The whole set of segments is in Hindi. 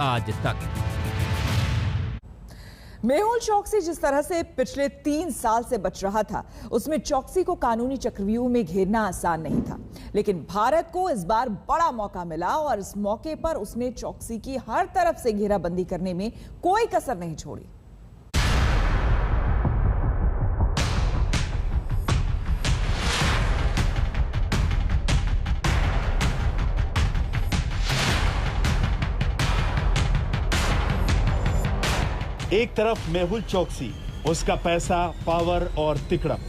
आज तक। मेहुल चौकसी जिस तरह से पिछले 3 साल से बच रहा था, उसमें चौकसी को कानूनी चक्रव्यूह में घेरना आसान नहीं था। लेकिन भारत को इस बार बड़ा मौका मिला और इस मौके पर उसने चौकसी की हर तरफ से घेराबंदी करने में कोई कसर नहीं छोड़ी। एक तरफ मेहुल चौकसी, उसका पैसा, पावर और तिकड़म,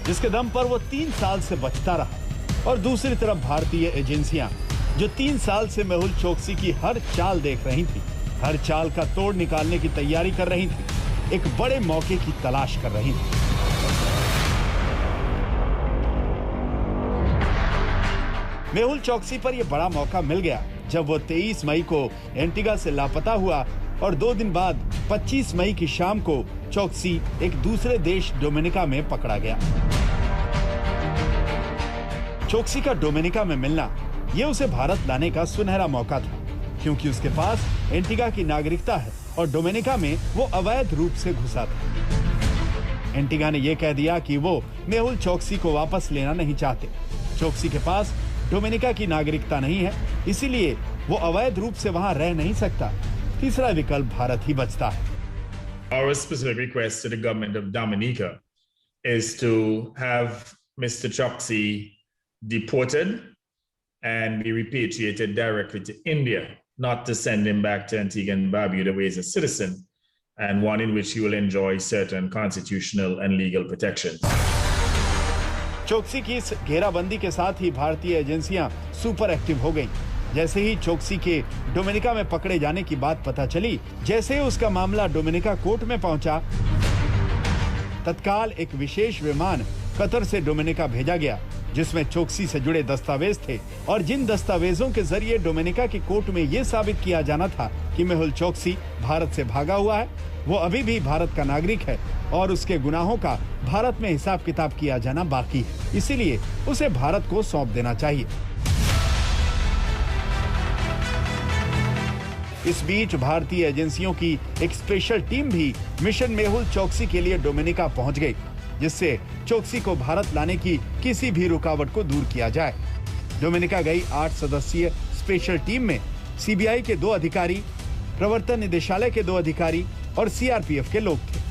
जिसके दम पर वो 3 साल से बचता रहा, और दूसरी तरफ भारतीय एजेंसियां जो 3 साल से मेहुल चौकसी की हर चाल देख रही थी, हर चाल का तोड़ निकालने की तैयारी कर रही थी, एक बड़े मौके की तलाश कर रही थी। मेहुल चौकसी पर यह बड़ा मौका मिल गया जब वो 23 मई को एंटीगा से लापता हुआ और 2 दिन बाद 25 मई की शाम को चौकसी एक दूसरे देश डोमिनिका में पकड़ा गया। चौकसी का डोमिनिका में मिलना ये उसे भारत लाने का सुनहरा मौका था, क्योंकि उसके पास एंटीगा की नागरिकता है और डोमिनिका में वो अवैध रूप से घुसा था। एंटीगा ने यह कह दिया कि वो मेहुल चौकसी को वापस लेना नहीं चाहते। चौकसी के पास डोमिनिका की नागरिकता नहीं है, इसीलिए वो अवैध रूप से वहां रह नहीं सकता। तीसरा विकल्प भारत ही बचता है। Our specific request to the government of Dominica is to have Mr. Chokshi deported and be repatriated directly to India, not to send him back to Antigua and Barbuda where he's a citizen, and one in which he will enjoy certain constitutional and legal protections. चौकसी की इस घेराबंदी के साथ ही भारतीय एजेंसियां सुपर एक्टिव हो गईं। जैसे ही चौकसी के डोमिनिका में पकड़े जाने की बात पता चली, जैसे ही उसका मामला डोमिनिका कोर्ट में पहुंचा, तत्काल एक विशेष विमान कतर से डोमिनिका भेजा गया, जिसमें चौकसी से जुड़े दस्तावेज थे और जिन दस्तावेजों के जरिए डोमिनिका की कोर्ट में यह साबित किया जाना था कि मेहुल चौकसी भारत से भागा हुआ है, वो अभी भी भारत का नागरिक है और उसके गुनाहों का भारत में हिसाब किताब किया जाना बाकी है, इसीलिए उसे भारत को सौंप देना चाहिए। इस बीच भारतीय एजेंसियों की एक स्पेशल टीम भी मिशन मेहुल चौकसी के लिए डोमिनिका पहुंच गई, जिससे चौकसी को भारत लाने की किसी भी रुकावट को दूर किया जाए। डोमिनिका गई 8 सदस्यीय स्पेशल टीम में सीबीआई के 2 अधिकारी, प्रवर्तन निदेशालय के 2 अधिकारी और सीआरपीएफ के लोग थे।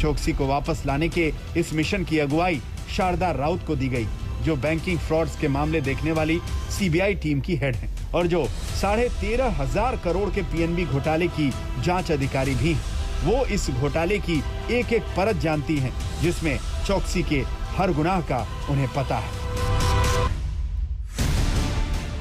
चौकसी को वापस लाने के इस मिशन की अगुवाई शारदा राउत को दी गई, जो बैंकिंग फ्रॉड्स के मामले देखने वाली सीबीआई टीम की हेड हैं और जो 13,500 करोड़ के पीएनबी घोटाले की जांच अधिकारी भी हैं। वो इस घोटाले की एक-एक परत जानती हैं, जिसमें चौकसी के हर गुनाह का उन्हें पता है।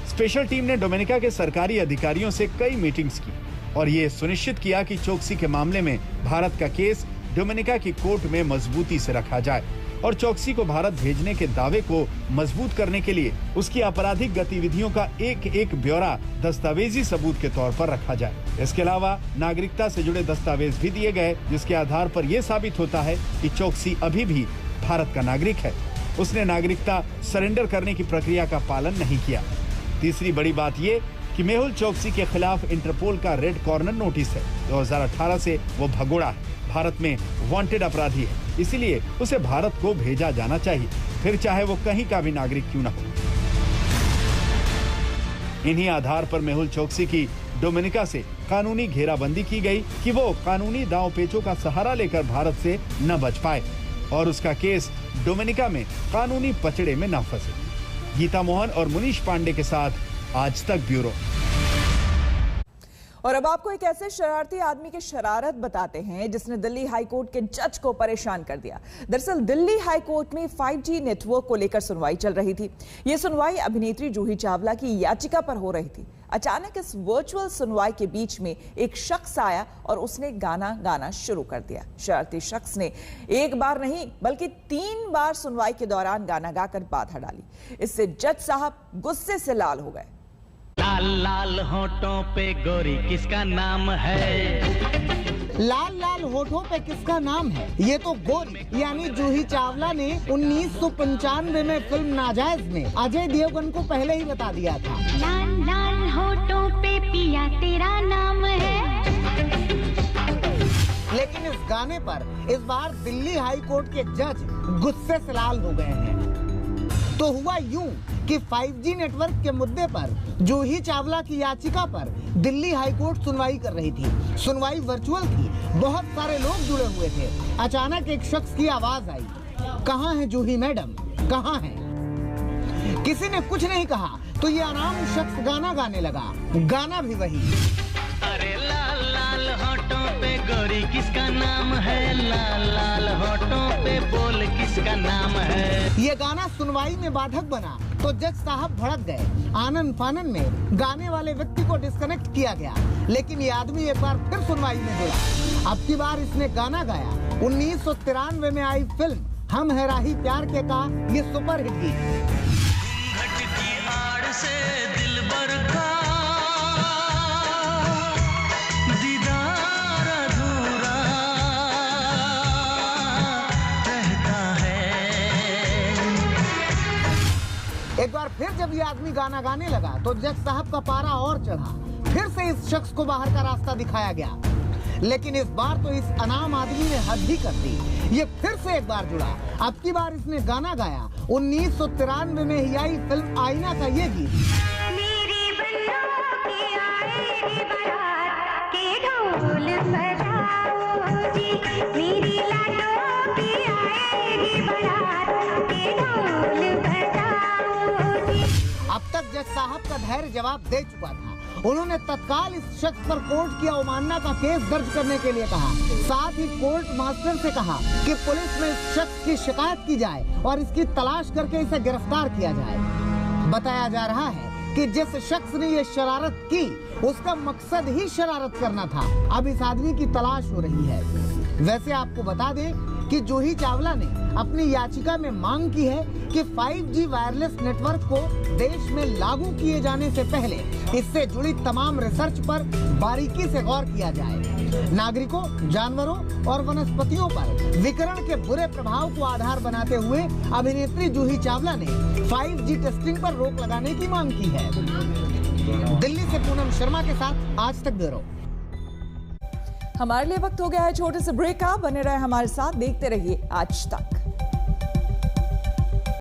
स्पेशल टीम ने डोमिनिका के सरकारी अधिकारियों से कई मीटिंग्स की और ये सुनिश्चित किया कि चौकसी के मामले में भारत का केस डोमिनिका की कोर्ट में मजबूती से रखा जाए और चौकसी को भारत भेजने के दावे को मजबूत करने के लिए उसकी आपराधिक गतिविधियों का एक-एक ब्यौरा दस्तावेजी सबूत के तौर पर रखा जाए। इसके अलावा नागरिकता से जुड़े दस्तावेज भी दिए गए, जिसके आधार पर यह साबित होता है कि चौकसी अभी भी भारत का नागरिक है। उसने नागरिकता सरेंडर करने की प्रक्रिया का पालन नहीं किया। तीसरी बड़ी बात ये कि मेहुल चौकसी के खिलाफ इंटरपोल का रेड कॉर्नर नोटिस है। 2018 से वो भगोड़ा है, भारत में वांटेड अपराधी है, इसीलिए उसे भारत को भेजा जाना चाहिए, फिर चाहे वो कहीं का भी नागरिक क्यों न हो। इन्हीं आधार पर मेहुल चौकसी की डोमिनिका से कानूनी घेराबंदी की गई कि वो कानूनी दांव पेचों का सहारा लेकर भारत से न बच पाए और उसका केस डोमिनिका में कानूनी पचड़े में न फंसे। गीता मोहन और मुनीश पांडे के साथ आज तक ब्यूरो। और अब आपको एक ऐसे शरारती आदमी की शरारत बताते हैं जिसने दिल्ली हाईकोर्ट के जज को परेशान कर दिया। दरअसल दिल्ली हाईकोर्ट में 5G नेटवर्क को लेकर सुनवाई चल रही थी। ये सुनवाई अभिनेत्री जूही चावला की याचिका पर हो रही थी। अचानक इस वर्चुअल सुनवाई के बीच में एक शख्स आया और उसने गाना गाना शुरू कर दिया। शरारती शख्स ने एक बार नहीं बल्कि 3 बार सुनवाई के दौरान गाना गाकर बाधा डाली। इससे जज साहब गुस्से से लाल हो गए। लाल लाल होठों पे गोरी किसका नाम है? लाल लाल होठों पे किसका नाम है? ये तो गोरी यानी जूही चावला ने 1995 में फिल्म नाजायज में अजय देवगन को पहले ही बता दिया था। लाल लाल गाने पर इस बार दिल्ली हाई कोर्ट के जज गुस्से से लाल हो गए हैं। तो हुआ यूं कि 5G नेटवर्क के मुद्दे पर जूही चावला की याचिका पर दिल्ली हाई कोर्ट सुनवाई कर रही थी। सुनवाई वर्चुअल थी, बहुत सारे लोग जुड़े हुए थे। अचानक एक शख्स की आवाज आई, कहाँ है जूही मैडम, कहाँ है? किसी ने कुछ नहीं कहा तो ये अनाम शख्स गाना गाने लगा, गाना भी वही। अरे लाल लाल होठों पे गोरी किसका नाम है, लाल लाल होठों पे बोल किसका नाम है। ये गाना सुनवाई में बाधक बना तो जज साहब भड़क गए। आनन फानन में गाने वाले व्यक्ति को डिस्कनेक्ट किया गया, लेकिन ये आदमी एक बार फिर सुनवाई में जुड़ा। अब की बार इसने गाना गाया 1993 में आई फिल्म हम है राही प्यार के का ये सुपरहिट गीत। एक बार फिर जब ये आदमी गाना गाने लगा तो जज साहब का पारा और चढ़ा। फिर से इस शख्स को बाहर का रास्ता दिखाया गया, लेकिन इस बार तो इस अनाम आदमी ने हद ही कर दी। ये फिर से एक बार जुड़ा। अब की बार इसने गाना गाया 1993 में ही आई फिल्म आईना का ये गीत। मेरी बल्लों की आएगी बारात के ढोल बजाओ जी, मेरी लाडों की आएगी बारात के ढोल बजाओ जी। अब तक जज साहब का धैर्य जवाब दे चुका था। उन्होंने तत्काल इस शख्स पर कोर्ट की अवमानना का केस दर्ज करने के लिए कहा। साथ ही कोर्ट मास्टर से कहा कि पुलिस में इस शख्स की शिकायत की जाए और इसकी तलाश करके इसे गिरफ्तार किया जाए। बताया जा रहा है कि जिस शख्स ने ये शरारत की उसका मकसद ही शरारत करना था। अब इस आदमी की तलाश हो रही है। वैसे आपको बता दें कि जूही चावला ने अपनी याचिका में मांग की है कि 5G वायरलेस नेटवर्क को देश में लागू किए जाने से पहले इससे जुड़ी तमाम रिसर्च पर बारीकी से गौर किया जाए। नागरिकों, जानवरों और वनस्पतियों पर विकिरण के बुरे प्रभाव को आधार बनाते हुए अभिनेत्री जूही चावला ने 5G टेस्टिंग पर रोक लगाने की मांग की है। दिल्ली से पूनम शर्मा के साथ आज तक ब्यूरो। हमारे लिए वक्त हो गया है छोटे से ब्रेक का। बने रहे हमारे साथ, देखते रहिए आज तक।